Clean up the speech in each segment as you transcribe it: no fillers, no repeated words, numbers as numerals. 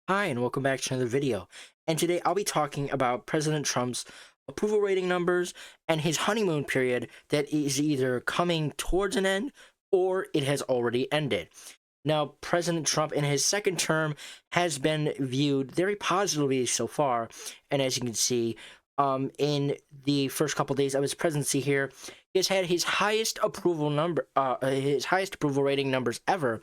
Hi, and welcome back to another video. And today I'll be talking about President Trump's approval rating numbers and his honeymoon period that is either coming towards an end or it has already ended. Now, President Trump in his second term has been viewed very positively so far, and as you can see, in the first couple days of his presidency here, he has had his highest approval rating numbers ever,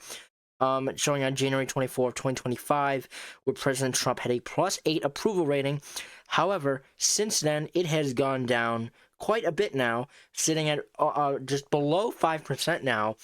showing on January 24th, 2025, where President Trump had a +8 approval rating. However, since then, it has gone down quite a bit now, sitting at just below 5% now,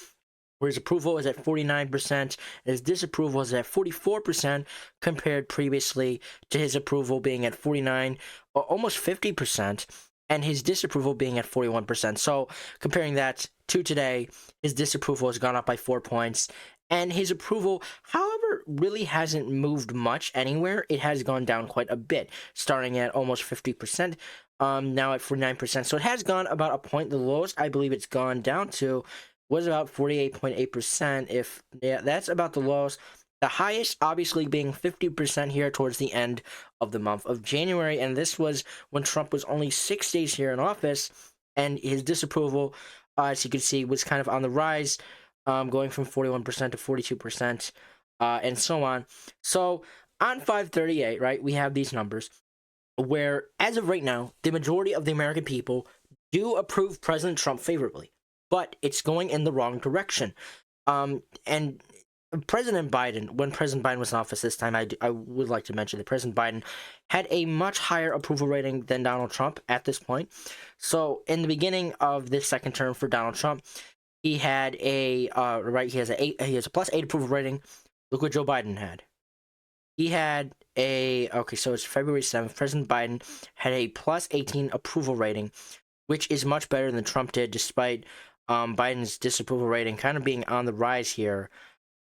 where his approval is at 49%, and his disapproval is at 44%, compared previously to his approval being at 49, or almost 50%, and his disapproval being at 41%. So, comparing that to today, his disapproval has gone up by 4 points, and his approval, however, really hasn't moved much anywhere. It has gone down quite a bit, starting at almost 50%, now at 49%. So it has gone about a point. The lowest I believe it's gone down to was about 48.8%. If yeah, that's about the lowest. The highest, obviously, being 50% here towards the end of the month of January, and this was when Trump was only 6 days here in office, and his disapproval, as you can see, was kind of on the rise, going from 41% to 42%, and so on. So on 538, right, we have these numbers where, as of right now, the majority of the American people do approve President Trump favorably, but it's going in the wrong direction. And President Biden, when President Biden was in office this time, I would like to mention that President Biden had a much higher approval rating than Donald Trump at this point. So in the beginning of this second term for Donald Trump, he had he has a +8 approval rating. Look what Joe Biden had. He had so it's February 7th. President Biden had a +18 approval rating, which is much better than Trump did, despite Biden's disapproval rating kind of being on the rise here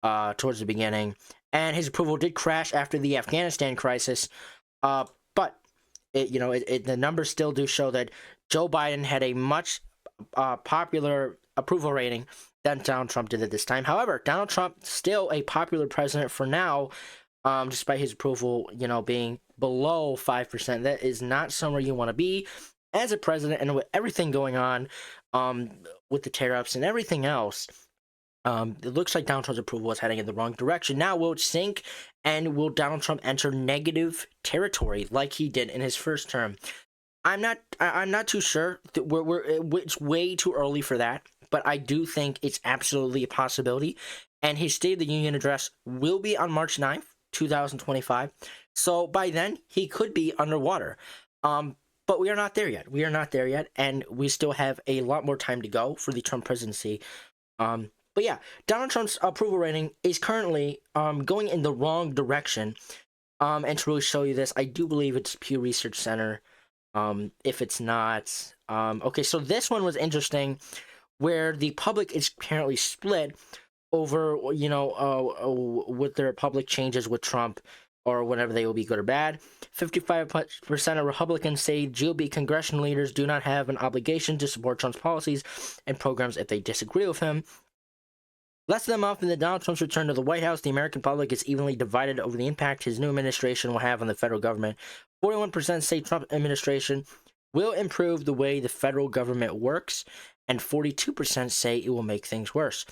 towards the beginning. And his approval did crash after the Afghanistan crisis, but the numbers still do show that Joe Biden had a much popular approval rating than Donald Trump did at this time. However, Donald Trump still a popular president for now, despite his approval, being below 5%. That is not somewhere you want to be as a president, and with everything going on, with the tariffs and everything else. It looks like Donald Trump's approval is heading in the wrong direction. Now, will it sink, and will Donald Trump enter negative territory like he did in his first term? I'm not too sure. It's way too early for that, but I do think it's absolutely a possibility. And his State of the Union address will be on March 9th, 2025. So by then, he could be underwater. But we are not there yet. We are not there yet, and we still have a lot more time to go for the Trump presidency. But yeah, Donald Trump's approval rating is currently going in the wrong direction. And to really show you this, I do believe it's Pew Research Center. If it's not, okay, so this one was interesting, where the public is apparently split over, with their public changes with Trump, or whenever they will be good or bad. 55% of Republicans say GOP congressional leaders do not have an obligation to support Trump's policies and programs if they disagree with him. Less than a month into Donald Trump's return to the White House, the American public is evenly divided over the impact his new administration will have on the federal government. 41% say Trump administration will improve the way the federal government works, and 42% say it will make things worse.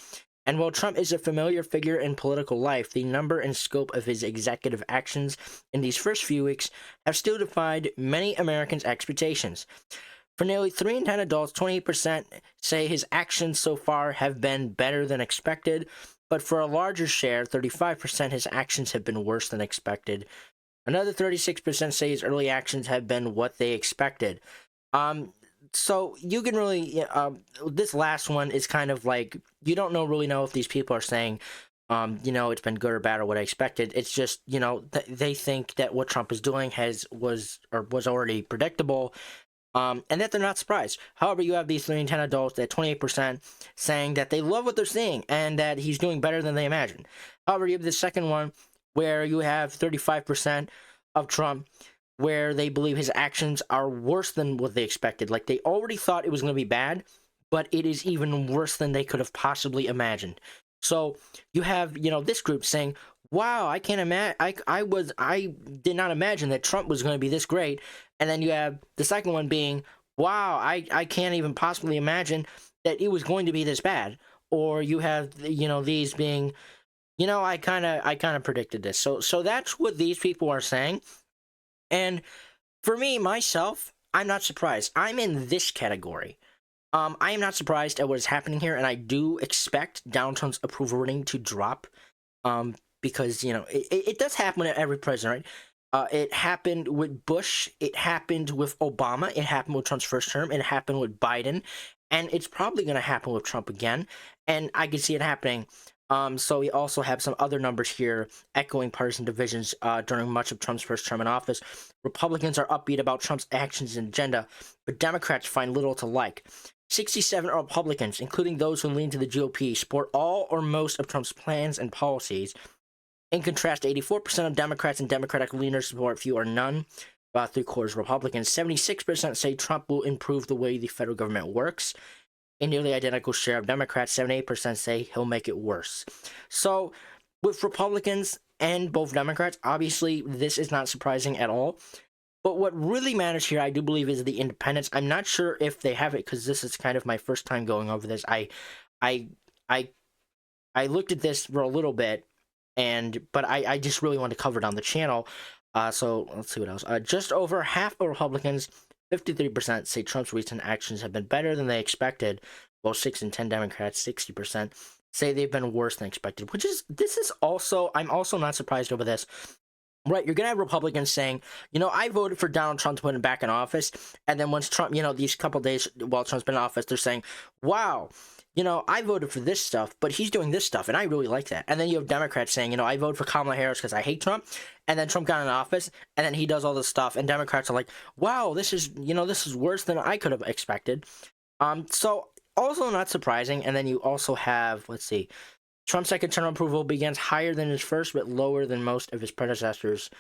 And while Trump is a familiar figure in political life, the number and scope of his executive actions in these first few weeks have still defied many Americans' expectations. For nearly 3 in 10 adults, 28% say his actions so far have been better than expected, but for a larger share, 35%, his actions have been worse than expected. Another 36% say his early actions have been what they expected. So you can really, this last one is kind of like, you don't really know if these people are saying, it's been good or bad or what I expected. It's just, they think that what Trump is doing was already predictable, and that they're not surprised. However, you have these 3 in 10 adults, that 28%, saying that they love what they're seeing and that he's doing better than they imagined. However, you have the second one, where you have 35% of Trump, where they believe his actions are worse than what they expected. Like, they already thought it was going to be bad, but it is even worse than they could have possibly imagined. So you have, this group saying, wow, I can't imagine. I did not imagine that Trump was going to be this great. And then you have the second one being, wow, I can't even possibly imagine that it was going to be this bad. Or you have, these being, I kind of predicted this. So that's what these people are saying. And for me, myself, I'm not surprised. I'm in this category. I am not surprised at what is happening here, and I do expect Donald Trump's approval rating to drop. Because it does happen with every president, right? It happened with Bush. It happened with Obama. It happened with Trump's first term. It happened with Biden, and it's probably going to happen with Trump again. And I can see it happening. So we also have some other numbers here echoing partisan divisions during much of Trump's first term in office. Republicans are upbeat about Trump's actions and agenda, but Democrats find little to like. 67 Republicans, including those who lean to the GOP, support all or most of Trump's plans and policies. In contrast, 84% of Democrats and Democratic leaners support few or none, about 3/4 Republicans. 76% say Trump will improve the way the federal government works. A nearly identical share of Democrats, 78%, say he'll make it worse. So, with Republicans and both Democrats, obviously this is not surprising at all. But what really matters here, I do believe, is the independents. I'm not sure if they have it because this is kind of my first time going over this. I looked at this for a little bit, but I just really wanted to cover it on the channel. So let's see what else. Just over half of Republicans, 53%, say Trump's recent actions have been better than they expected, while 6 in 10 Democrats, 60%, say they've been worse than expected. I'm also not surprised over this. Right, you're gonna have Republicans saying, I voted for Donald Trump to put him back in office, and then once Trump, these couple days while Trump's been in office, they're saying, wow, I voted for this stuff, but he's doing this stuff, and I really like that. And then you have Democrats saying, I voted for Kamala Harris because I hate Trump, and then Trump got in office, and then he does all this stuff, and Democrats are like, wow, this is worse than I could have expected. So also not surprising. And then you also have, let's see, Trump's second term approval begins higher than his first, but lower than most of his predecessors.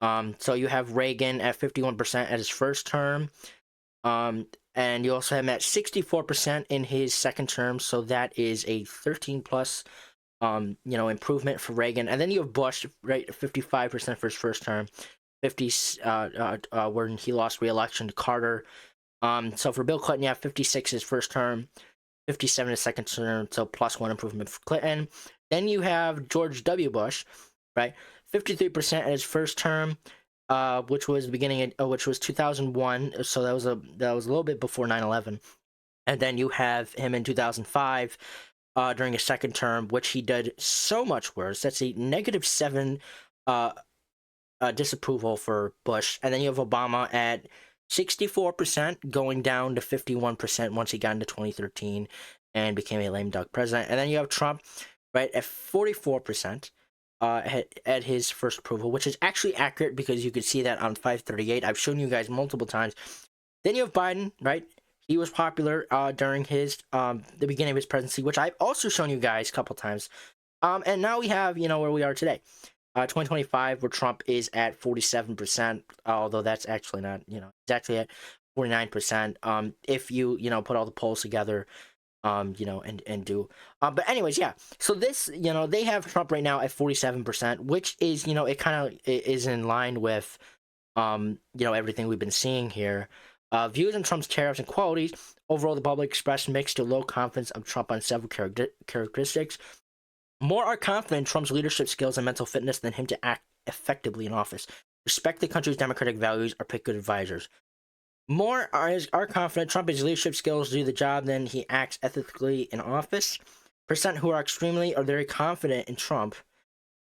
So you have Reagan at 51% at his first term. And you also have him at 64% in his second term. So that is a 13 plus, improvement for Reagan. And then you have Bush, right, 55% for his first term, 50, when he lost re-election to Carter. So for Bill Clinton, you have 56 his first term, 57 his second term, so plus 1 improvement for Clinton. Then you have George W. Bush, right? 53% in his first term, which was which was 2001. So that was a little bit before 9/11. And then you have him in 2005 during his second term, which he did so much worse. That's a -7 disapproval for Bush. And then you have Obama at 64%, going down to 51% once he got into 2013 and became a lame duck president. And then you have Trump, right, at 44% at his first approval, which is actually accurate because you could see that on 538. I've shown you guys multiple times. Then you have Biden, right? He was popular during his the beginning of his presidency, which I've also shown you guys a couple times. And now we have, where we are today. 2025, where Trump is at 47%, although that's actually not, it's actually at 49%. If you, put all the polls together, and do. But anyways, yeah. So this, they have Trump right now at 47%, which is, it kind of is in line with, everything we've been seeing here. Views on Trump's tariffs and qualities. Overall, the public expressed mixed to low confidence of Trump on several characteristics. More are confident in Trump's leadership skills and mental fitness than him to act effectively in office. Respect the country's democratic values or pick good advisors. More are confident Trump has leadership skills to do the job than he acts ethically in office. Percent who are extremely or very confident in Trump.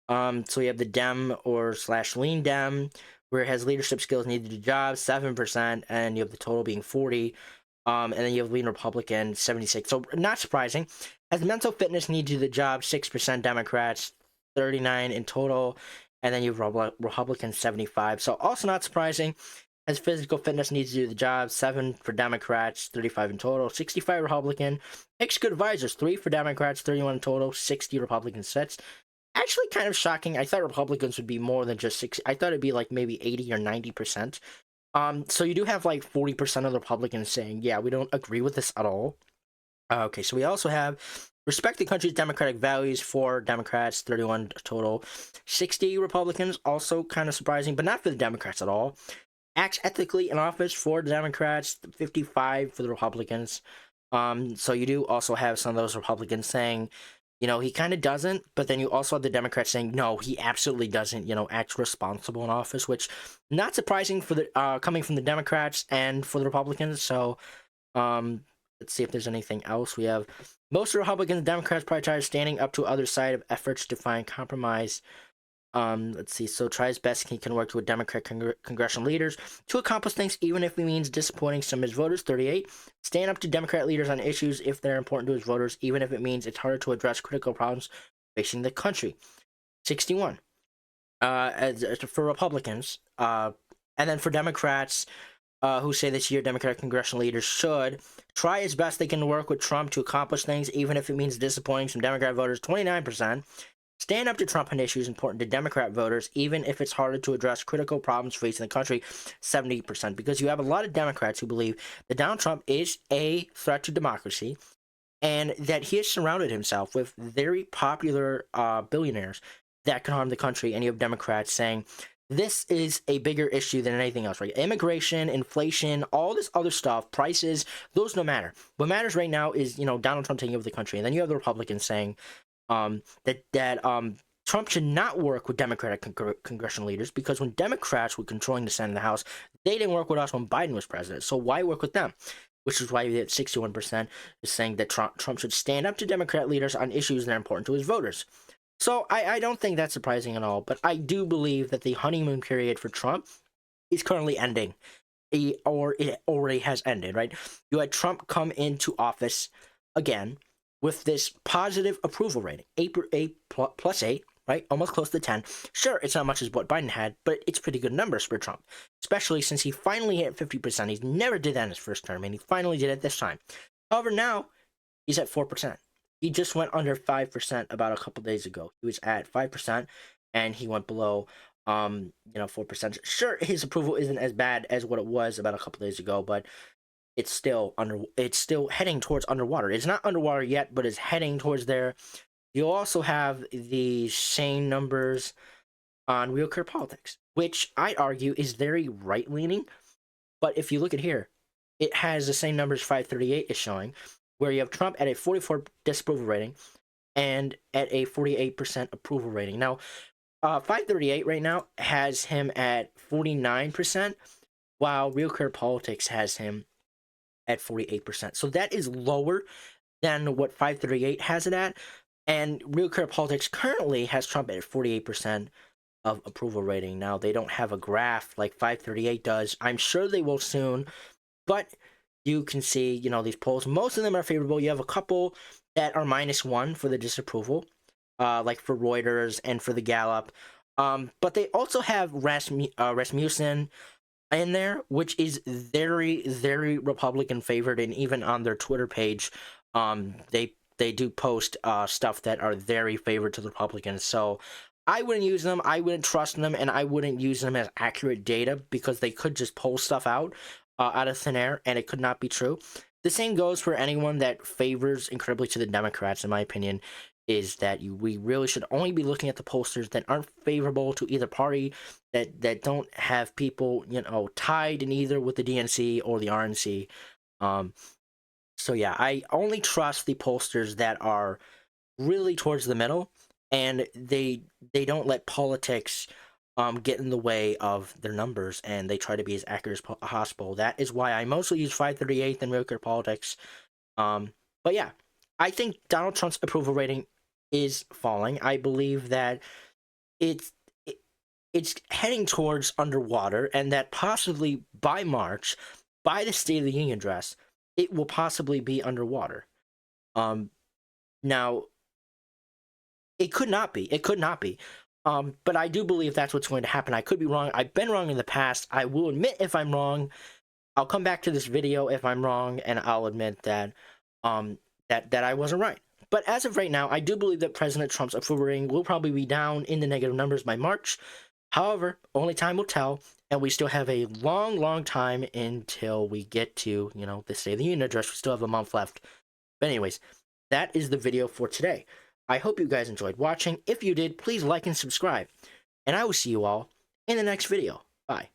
So we have the Dem or / lean Dem, where it has leadership skills needed to do the job, 7%, and you have the total being 40. And then you have lean Republican, 76. So not surprising. As mental fitness needs to do the job, 6% Democrats, 39 in total, and then you have Republicans, 75. So also not surprising. As physical fitness needs to do the job, 7 for Democrats, 35 in total, 65 Republican. Picks good advisors, 3 for Democrats, 31 in total, 60 Republican sets. Actually kind of shocking. I thought Republicans would be more than just 60. I thought it'd be like maybe 80 or 90%. So you do have like 40% of the Republicans saying, yeah, we don't agree with this at all. Okay, so we also have respect the country's democratic values, 4 Democrats, 31 total. 60 Republicans, also kind of surprising, but not for the Democrats at all. Acts ethically in office, 4 Democrats, 55 for the Republicans. So you do also have some of those Republicans saying, he kind of doesn't, but then you also have the Democrats saying, no, he absolutely doesn't, act responsible in office, which not surprising for the coming from the Democrats and for the Republicans. So let's see if there's anything else. We have most Republicans and Democrats prioritize standing up to other side of efforts to find compromise. Let's see. So try as best he can work with Democrat congressional leaders to accomplish things, even if it means disappointing some of his voters. 38. Stand up to Democrat leaders on issues if they're important to his voters, even if it means it's harder to address critical problems facing the country. 61. For Republicans, and then for Democrats, who say this year Democratic congressional leaders should try as best they can to work with Trump to accomplish things, even if it means disappointing some Democrat voters. 29%. Stand up to Trump on issues important to Democrat voters, even if it's harder to address critical problems facing the country. 70%, because you have a lot of Democrats who believe that Donald Trump is a threat to democracy and that he has surrounded himself with very popular billionaires that can harm the country. And you have Democrats saying this is a bigger issue than anything else, right? Immigration, inflation, all this other stuff, prices, those don't matter. What matters right now is, Donald Trump taking over the country. And then you have the Republicans saying that Trump should not work with Democratic congressional leaders, because when Democrats were controlling the Senate and the House, they didn't work with us when Biden was president. So why work with them? Which is why 61% is saying that Trump should stand up to Democrat leaders on issues that are important to his voters. So I don't think that's surprising at all, but I do believe that the honeymoon period for Trump is currently ending, or it already has ended, right? You had Trump come into office again with this positive approval rating, 8 plus 8, right? Almost close to 10. Sure, it's not much as what Biden had, but it's pretty good numbers for Trump, especially since he finally hit 50%. He never did that in his first term, and he finally did it this time. However, now he's at 4%. He just went under 5% about a couple days ago. He was at 5%, and he went below 4%. Sure, his approval isn't as bad as what it was about a couple days ago, but it's still heading towards underwater. It's not underwater yet, but it's heading towards there. You'll also have the same numbers on Real Clear Politics, which I argue is very right-leaning. But if you look at here, it has the same numbers 538 is showing, where you have Trump at a 44 disapproval rating and at a 48% approval rating. Now, 538 right now has him at 49%, while Real Clear Politics has him at 48%. So that is lower than what 538 has it at. And Real Clear Politics currently has Trump at 48% of approval rating. Now, they don't have a graph like 538 does. I'm sure they will soon, but you can see, these polls. Most of them are favorable. You have a couple that are -1 for the disapproval, like for Reuters and for the Gallup. But they also have Rasmussen in there, which is very, very Republican favored, and even on their Twitter page, they do post stuff that are very favored to the Republicans. So I wouldn't use them, I wouldn't trust them, and I wouldn't use them as accurate data, because they could just pull stuff out of thin air, and it could not be true. The same goes for anyone that favors incredibly to the Democrats, in my opinion, is that we really should only be looking at the pollsters that aren't favorable to either party, that don't have people, tied in either with the DNC or the RNC. So yeah, I only trust the pollsters that are really towards the middle, and they don't let politics get in the way of their numbers, and they try to be as accurate as possible. That is why I mostly use 538 and Real Clear Politics. But yeah, I think Donald Trump's approval rating is falling. I believe that it's heading towards underwater, and that possibly by March, by the State of the Union address, it will possibly be underwater. Now, it could not be. It could not be. But I do believe that's what's going to happen. I could be wrong. I've been wrong in the past. I will admit if I'm wrong. I'll come back to this video if I'm wrong, and I'll admit that that I wasn't right. But as of right now, I do believe that President Trump's approval rating will probably be down in the negative numbers by March. However, only time will tell, and we still have a long, long time until we get to, the State of the Union address. We still have a month left. But anyways, that is the video for today. I hope you guys enjoyed watching. If you did, please like and subscribe. And I will see you all in the next video. Bye.